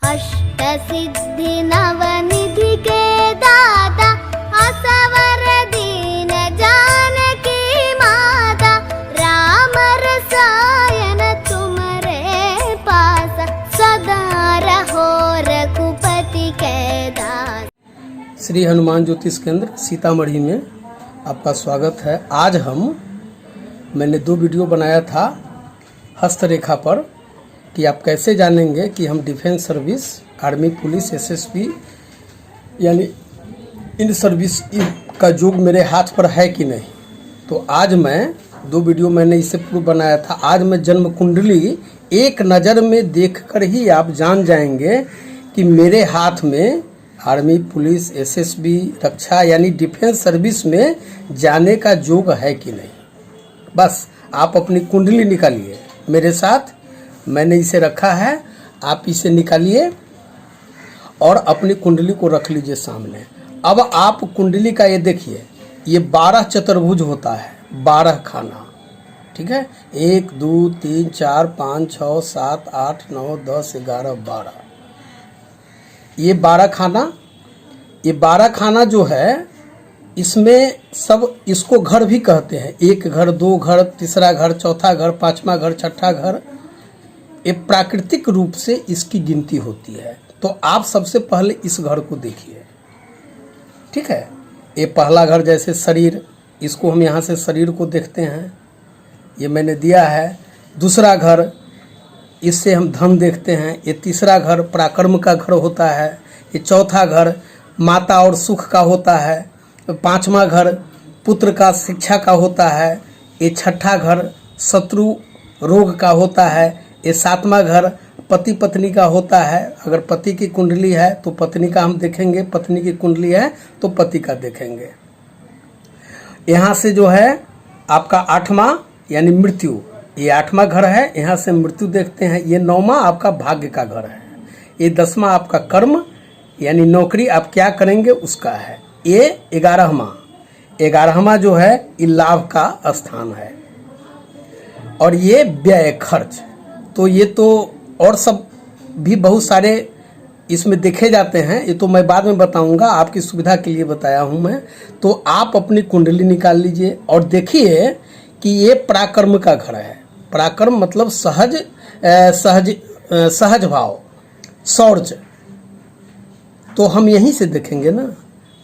अष्टसिद्धि नवनिधि के दाता असवर दीन जानकी माता राम रसायन तुम्हारे पास सदा रहो रघुपति के दास। श्री हनुमान ज्योतिष केंद्र सीतामढ़ी में आपका स्वागत है। आज मैंने 2 वीडियो बनाया था हस्तरेखा पर कि आप कैसे जानेंगे कि हम defence service, army, police, SSB यानी इन सर्विस का योग मेरे हाथ पर है कि नहीं। तो आज मैं 2 वीडियो मैंने इससे पूर्व बनाया था। आज मैं जन्म कुंडली एक नज़र में देखकर ही आप जान जाएंगे कि मेरे हाथ में आर्मी, पुलिस, एसएसबी, रक्षा यानी डिफेंस सर्विस में जाने का योग है कि नहीं। बस आप अपनी कुंडली निकालिए मेरे साथ, मैंने इसे रखा है, आप इसे निकालिए और अपनी कुंडली को रख लीजिए सामने। अब आप कुंडली का ये देखिए, ये 12 चतुर्भुज होता है, 12 खाना, ठीक है। 1 2 3 4 5 6 7 8 9 10 11 12, ये 12 खाना। ये 12 खाना जो है इसमें सब, इसको घर भी कहते हैं। 1 घर, 2 घर, तीसरा घर, चौथा घर, 5वां घर, 6ठा घर। ये प्राकृतिक रूप से इसकी गिनती होती है। तो आप सबसे पहले इस घर को देखिए, ठीक है। ये पहला घर जैसे शरीर, इसको हम यहाँ से शरीर को देखते हैं, ये मैंने दिया है। दूसरा घर, इससे हम धन देखते हैं। ये तीसरा घर पराक्रम का घर होता है। ये चौथा घर माता और सुख का होता है। 5वां घर पुत्र का, शिक्षा का होता है। ये 6ठा घर शत्रु रोग का होता है। ये 7वां घर पति पत्नी का होता है। अगर पति की कुंडली है तो पत्नी का हम देखेंगे, पत्नी की कुंडली है तो पति का देखेंगे। यहाँ से जो है आपका 8वां यानी मृत्यु, ये 8वां घर है, यहाँ से मृत्यु देखते हैं। ये 9वां आपका भाग्य का घर है। ये 10वां आपका कर्म यानी नौकरी, आप क्या करेंगे उसका है। ये 11वां जो है ये लाभ का स्थान है। और ये व्यय खर्च, तो ये तो और सब भी बहुत सारे इसमें देखे जाते हैं, ये तो मैं बाद में बताऊंगा, आपकी सुविधा के लिए बताया हूं मैं। तो आप अपनी कुंडली निकाल लीजिए और देखिए कि ये पराक्रम का घर है। पराक्रम मतलब सहज भाव, शौर्य, तो हम यहीं से देखेंगे ना।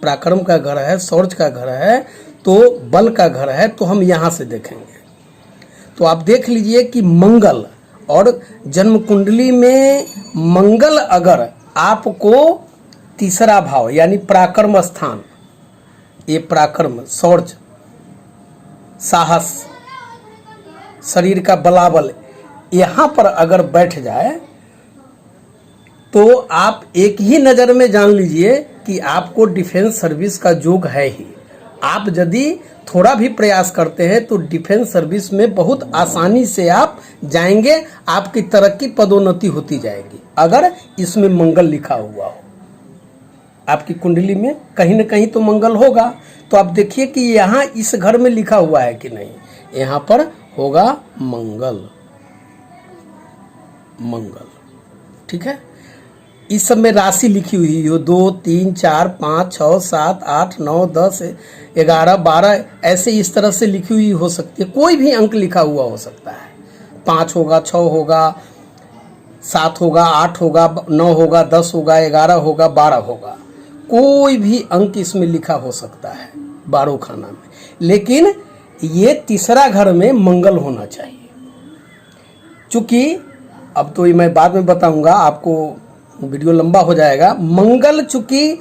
पराक्रम का घर है, शौर्य का घर है, तो बल का घर है, तो हम यहाँ से देखेंगे। तो आप देख लीजिए कि मंगल और जन्म कुंडली में मंगल अगर आपको तीसरा भाव यानी पराक्रम स्थान, ये पराक्रम, शौर्य, साहस, शरीर का बलाबल यहाँ पर अगर बैठ जाए तो आप एक ही नज़र में जान लीजिए कि आपको डिफेंस सर्विस का योग है ही। आप यदि थोड़ा भी प्रयास करते हैं तो डिफेंस सर्विस में बहुत आसानी से आप जाएंगे, आपकी तरक्की, पदोन्नति होती जाएगी अगर इसमें मंगल लिखा हुआ हो। आपकी कुंडली में कहीं ना कहीं तो मंगल होगा। तो आप देखिए कि यहाँ इस घर में लिखा हुआ है कि नहीं। यहाँ पर होगा मंगल, मंगल, ठीक है। इस सब में राशि लिखी हुई है 2 3 4 5 6 7 8 9 10 11 12 ऐसे इस तरह से लिखी हुई हो सकती है। कोई भी अंक लिखा हुआ हो सकता है। 5 होगा, 6 होगा, 7 होगा, 8 होगा, 9 होगा, 10 होगा, 11 होगा, 12 होगा, कोई भी अंक इसमें लिखा हो सकता है 12 खाना में। लेकिन ये तीसरा घर में मंगल होना चाहिए। चूंकि अब तो ये मैं बाद में बताऊंगा, आपको वीडियो लंबा हो जाएगा। मंगल चूंकि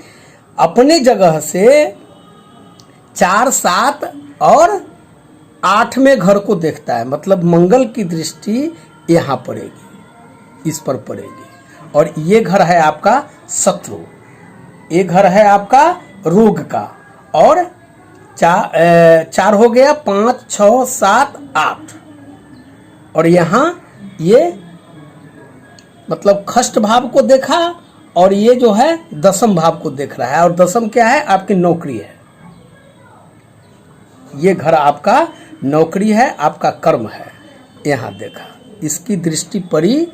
अपने जगह से 4 7 और 8वें घर को देखता है, मतलब मंगल की दृष्टि यहाँ पड़ेगी, इस पर पड़ेगी। और ये घर है आपका शत्रु, ये घर है आपका रोग का। और 4 हो गया, 5 6 7 8, और यहाँ ये मतलब खष्ट भाव को देखा, और ये जो है 10म भाव को देख रहा है। और 10म क्या है? आपकी नौकरी है। ये घर आपका नौकरी है, आपका कर्म है। यहाँ देखा, इसकी दृष्टि पड़ी,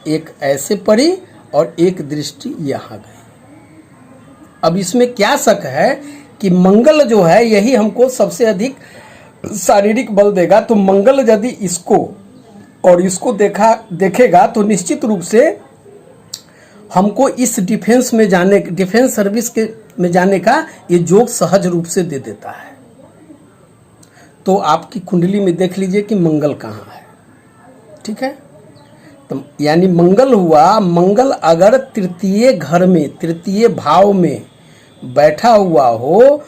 एक ऐसे पड़ी और एक दृष्टि यहाँ गई। अब इसमें क्या शक है कि मंगल जो है यही हमको सबसे अधिक शारीरिक बल देगा। तो मंगल यदि इसको और इसको देखेगा तो निश्चित रूप से हमको इस डिफेंस सर्विस में जाने का ये योग सहज रूप से दे देता है। तो आपकी कुंडली में देख लीजिए कि मंगल कहाँ है, ठीक है। तो यानी मंगल हुआ, मंगल अगर तृतीय घर में, तृतीय भाव में बैठा हुआ हो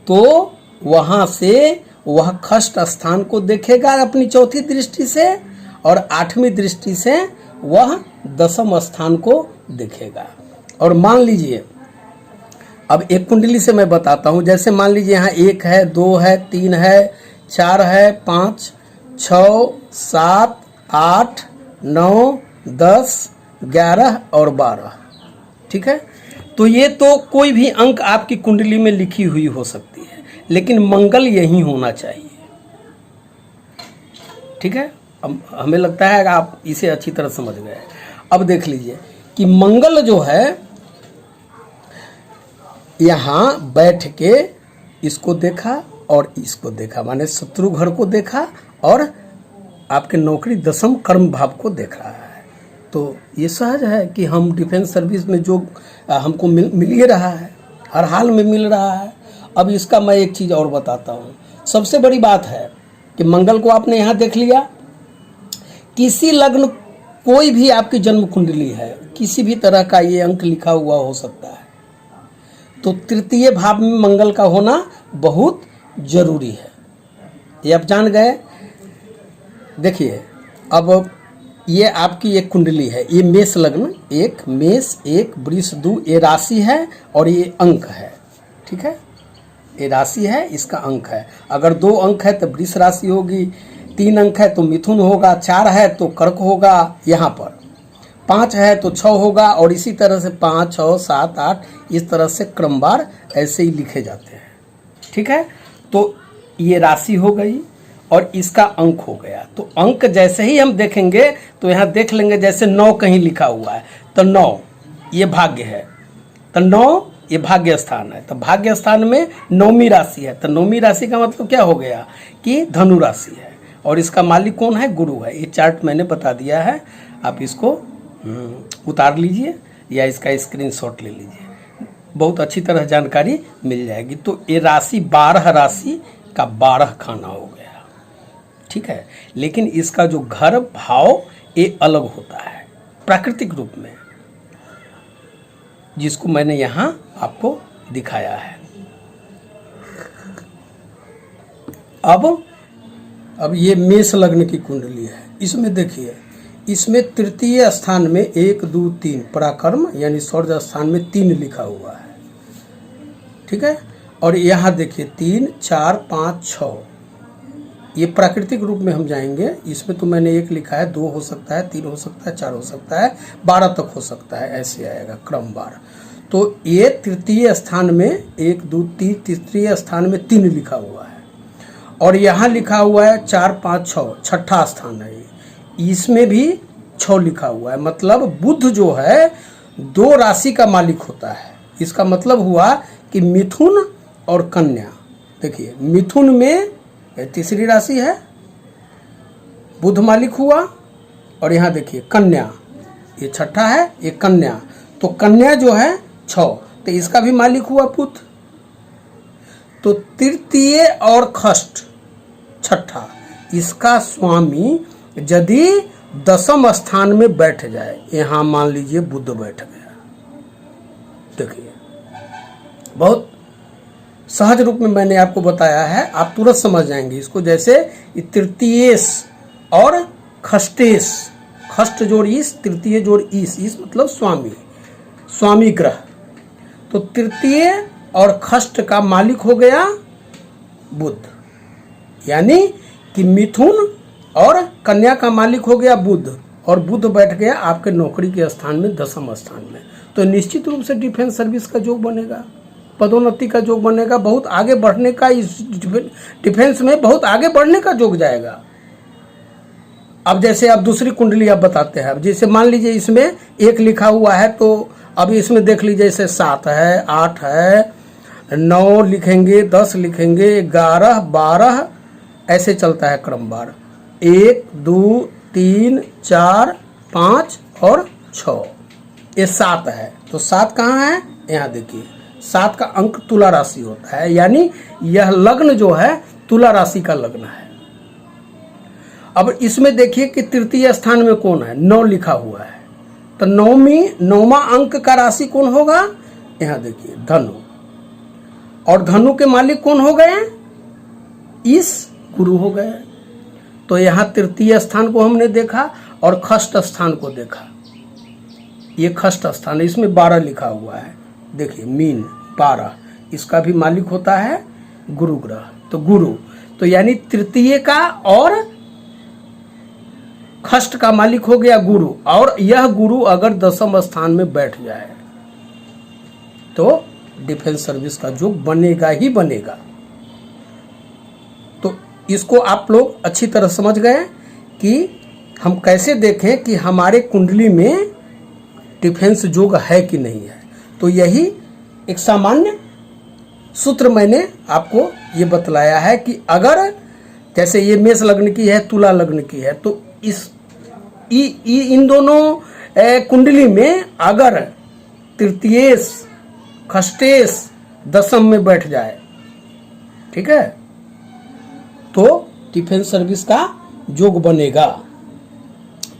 तो वहां से वह खष्ट स्थान को देखेगा अपनी चौथी दृष्टि से, और आठवीं दृष्टि से वह दसम स्थान को देखेगा। और मान लीजिए, अब एक कुंडली से मैं बताता हूं, जैसे मान लीजिए यहाँ 1 है, 2 है, 3 है, 4 है, 5, 6, 7, 8, 9, 10, 11 और 12, ठीक है। तो ये तो कोई भी अंक आपकी कुंडली में लिखी हुई हो सकती है, लेकिन मंगल यही होना चाहिए, ठीक है। अब हमें लगता है कि आप इसे अच्छी तरह समझ गए। अब देख लीजिए कि मंगल जो है यहाँ बैठ के इसको देखा और इसको देखा, माने शत्रु घर को देखा और आपके नौकरी दसम कर्म भाव को देख रहा है। तो ये सहज है कि हम डिफेंस सर्विस में जो हमको मिल ही रहा है, हर हाल में मिल रहा है। अब इसका मैं एक चीज़ और बताता हूँ। सबसे बड़ी बात है कि मंगल को आपने यहाँ देख लिया, किसी लग्न, कोई भी आपकी जन्म कुंडली है, किसी भी तरह का ये अंक लिखा हुआ हो सकता है, तो तृतीय भाव में मंगल का होना बहुत जरूरी है। ये आप जान गए। देखिए, अब ये आपकी एक कुंडली है, ये मेष लग्न, एक मेष, एक वृष, 2, ये राशि है और ये अंक है, ठीक है। ये राशि है, इसका अंक है। अगर 2 अंक है तो वृष राशि होगी, 3 अंक है तो मिथुन होगा, 4 है तो कर्क होगा, यहाँ पर 5 है तो 6 होगा, और इसी तरह से 5, 6, 7, 8 इस तरह से क्रमवार ऐसे ही लिखे जाते हैं, ठीक है। तो ये राशि हो गई और इसका अंक हो गया। तो अंक जैसे ही हम देखेंगे तो यहाँ देख लेंगे, जैसे 9 कहीं लिखा हुआ है तो 9 ये भाग्य है, तो 9 ये भाग्य स्थान है। तो भाग्य स्थान में 9वीं राशि है, तो 9वीं राशि का मतलब क्या हो गया कि धनु राशि है, और इसका मालिक कौन है? गुरु है। ये चार्ट मैंने बता दिया है, आप इसको उतार लीजिए या इसका स्क्रीनशॉट ले लीजिए, बहुत अच्छी तरह जानकारी मिल जाएगी। तो ये राशि 12 राशि का 12 खाना हो गया, ठीक है। लेकिन इसका जो घर भाव ये अलग होता है प्राकृतिक रूप में, जिसको मैंने यहाँ आपको दिखाया है। अब ये मेष लग्न की कुंडली है। इसमें देखिए, इसमें तृतीय स्थान में 1, 2, 3 पराक्रम यानी स्वर्ग स्थान में 3 लिखा हुआ है, ठीक है। और यहाँ देखिए 3, 4, 5, 6 ये प्राकृतिक रूप में हम जाएंगे। इसमें तो मैंने 1 लिखा है, 2 हो सकता है, 3 हो सकता है, 4 हो सकता है, 12 तक हो सकता है, ऐसे आएगा क्रमवार। तो ये तृतीय स्थान में 1, 2, 3, तृतीय स्थान में 3 लिखा हुआ है, और यहाँ लिखा हुआ है 4, 5, 6 छठा स्थान है। इसमें भी 6 लिखा हुआ है। मतलब बुध जो है 2 राशि का मालिक होता है। इसका मतलब हुआ कि मिथुन और कन्या। देखिए, मिथुन में तीसरी राशि है, बुध मालिक हुआ, और यहाँ देखिए कन्या, ये छठा है, ये कन्या। तो कन्या जो है 6, तो इसका भी मालिक हुआ बुध। तो तृतीय और खष्ट छठा, इसका स्वामी यदि दसम स्थान में बैठ जाए, यहाँ मान लीजिए बुध बैठ गया, देखिए बहुत सहज रूप में मैंने आपको बताया है, आप तुरंत समझ जाएंगे इसको। जैसे तृतीयेश और खष्टेश, खष्ट जोड़ ईश, तृतीय जोड़ ईश, ईश मतलब स्वामी, स्वामी ग्रह। तो तृतीय और खष्ट का मालिक हो गया बुध, यानी कि मिथुन और कन्या का मालिक हो गया बुध, और बुध बैठ गया आपके नौकरी के स्थान में, दसम स्थान में। तो निश्चित रूप से डिफेंस सर्विस का योग बनेगा, पदोन्नति का योग बनेगा, बहुत आगे बढ़ने का, इस डिफेंस में बहुत आगे बढ़ने का योग जाएगा। अब जैसे अब दूसरी कुंडली अब बताते हैं। अब जैसे मान लीजिए इसमें 1 लिखा हुआ है, तो अब इसमें देख लीजिए जैसे 7 है, 8 है, 9 लिखेंगे, 10 लिखेंगे, 11, 12 ऐसे चलता है क्रमवार। 1, 2, 3, 4, 5 और 6, ये 7 है। तो 7 कहाँ है? यहाँ देखिए 7 का अंक तुला राशि होता है, यानी यह लग्न जो है तुला राशि का लग्न है। अब इसमें देखिए कि तृतीय स्थान में कौन है? 9 लिखा हुआ है, तो 9वां अंक का राशि कौन होगा? यहाँ देखिए धनु, और धनु के मालिक कौन हो गए? इस गुरु हो गए। तो यहाँ तृतीय स्थान को हमने देखा और खष्ट स्थान को देखा। ये खष्ट स्थान है, इसमें 12 लिखा हुआ है, देखिए मीन 12, इसका भी मालिक होता है गुरु ग्रह। तो गुरु, तो यानी तृतीय का और खष्ट का मालिक हो गया गुरु, और यह गुरु अगर 10वें स्थान में बैठ जाए तो डिफेंस सर्विस का योग बनेगा ही बनेगा। तो इसको आप लोग अच्छी तरह समझ गए कि हम कैसे देखें कि हमारे कुंडली में डिफेंस योग है कि नहीं है। तो यही एक सामान्य सूत्र मैंने आपको ये बतलाया है कि अगर जैसे ये मेष लग्न की है, तुला लग्न की है, तो इन दोनों कुंडली में अगर तृतीयेश, खष्टेश 10वें में बैठ जाए, ठीक है, तो डिफेंस सर्विस का योग बनेगा।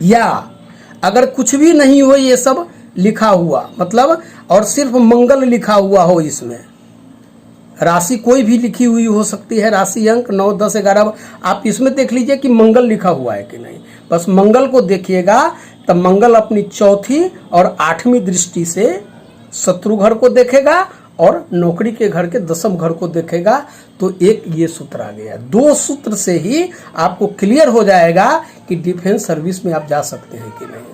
या अगर कुछ भी नहीं हो, ये सब लिखा हुआ मतलब, और सिर्फ मंगल लिखा हुआ हो, इसमें राशि कोई भी लिखी हुई हो सकती है, राशि अंक 9, 10, 11, आप इसमें देख लीजिए कि मंगल लिखा हुआ है कि नहीं। बस मंगल को देखिएगा, तब मंगल अपनी 4थी और 8वीं दृष्टि से शत्रु घर को देखेगा और नौकरी के घर के 10वें घर को देखेगा। तो एक ये सूत्र आ गया। 2 सूत्र से ही आपको क्लियर हो जाएगा कि डिफेंस सर्विस में आप जा सकते हैं कि नहीं।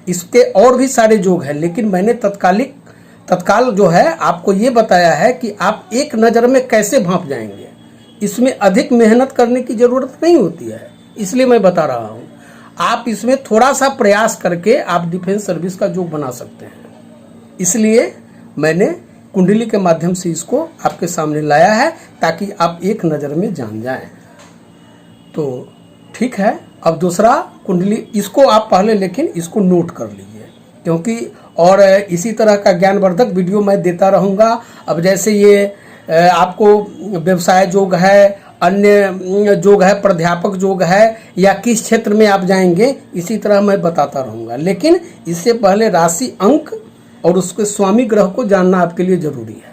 इसके और भी सारे योग हैं, लेकिन मैंने तत्काल जो है आपको ये बताया है कि आप एक नज़र में कैसे भांप जाएंगे। इसमें अधिक मेहनत करने की ज़रूरत नहीं होती है, इसलिए मैं बता रहा हूँ। आप इसमें थोड़ा सा प्रयास करके आप डिफेंस सर्विस का योग बना सकते हैं। इसलिए मैंने कुंडली के माध्यम से इसको आपके सामने लाया है, ताकि आप एक नज़र में जान जाएं। तो ठीक है, अब दूसरा कुंडली, इसको आप पहले लेकिन इसको नोट कर लीजिए, क्योंकि और इसी तरह का ज्ञानवर्धक वीडियो मैं देता रहूँगा। अब जैसे ये आपको व्यवसाय योग है, अन्य योग है, प्राध्यापक योग है, या किस क्षेत्र में आप जाएंगे, इसी तरह मैं बताता रहूँगा। लेकिन इससे पहले राशि अंक और उसके स्वामी ग्रह को जानना आपके लिए ज़रूरी है।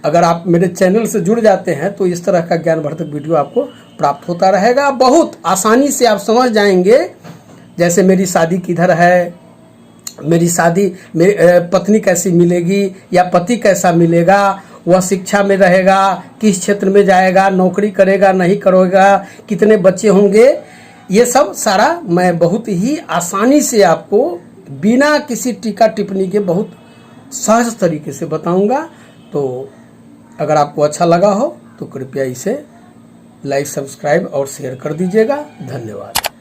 अगर आप मेरे चैनल से जुड़ जाते हैं तो इस तरह का ज्ञानवर्धक वीडियो आपको प्राप्त होता रहेगा। बहुत आसानी से आप समझ जाएंगे। जैसे मेरी शादी किधर है, मेरी पत्नी कैसी मिलेगी या पति कैसा मिलेगा, वह शिक्षा में रहेगा, किस क्षेत्र में जाएगा, नौकरी करेगा नहीं करेगा, कितने बच्चे होंगे, ये सब सारा मैं बहुत ही आसानी से आपको बिना किसी टीका टिप्पणी के बहुत सहज तरीके से बताऊंगा। तो अगर आपको अच्छा लगा हो तो कृपया इसे लाइक, सब्सक्राइब और शेयर कर दीजिएगा। धन्यवाद।